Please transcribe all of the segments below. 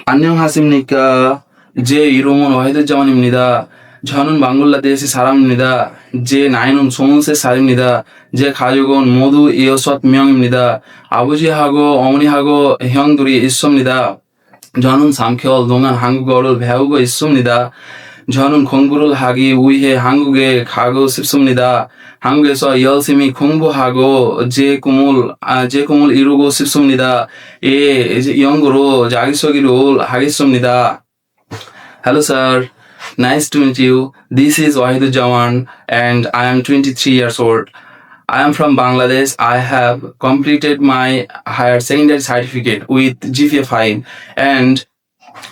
안녕하십니까. 제 이름은 와히두자만입니다. 저는 방글라데시 사람입니다. 제 나이는 20살입니다. 제 가족은 모두 6명입니다. 아버지하고 어머니하고 형들이 있습니다. 저는 3개월 동안 한국어를 배우고 있습니다. 저는 공부를 하기 위해 한국에 가고 싶습니다. 한국에서 열심히 공부하고 제 꿈을 이루고 싶습니다. 예, 영어로 자기소개를 하겠습니다. Hello, sir. Nice to meet you. This is Wahidur Jawan, and I am 23 years old. I am from Bangladesh. I have completed my higher secondary certificate with GPA 5, and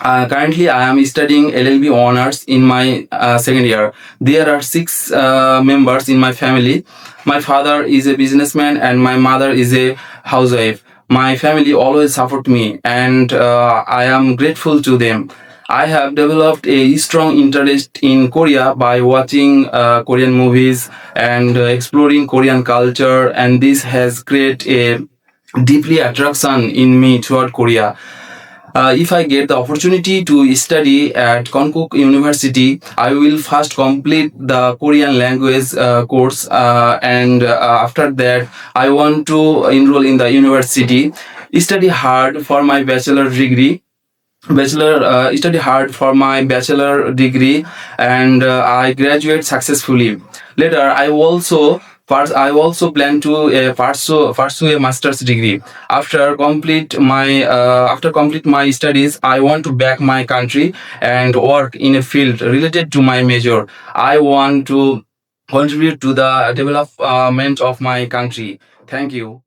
currently I am studying LLB honors in my second year. There are six members in my family. My father is a businessman, and my mother is a housewife. My family always support me, and I am grateful to them. I have developed a strong interest in Korea by watching Korean movies and exploring Korean culture, and this has created a deeply attraction in me toward Korea. If I get the opportunity to study at Konkuk University, I will first complete the Korean language course, and after that, I want to enroll in the university. Study hard for my study hard for my bachelor degree, and I graduate successfully. Later, I also plan to pursue a master's degree. After complete my studies, I want to back my country and work in a field related to my major. I want to contribute to the development of my country. Thank you.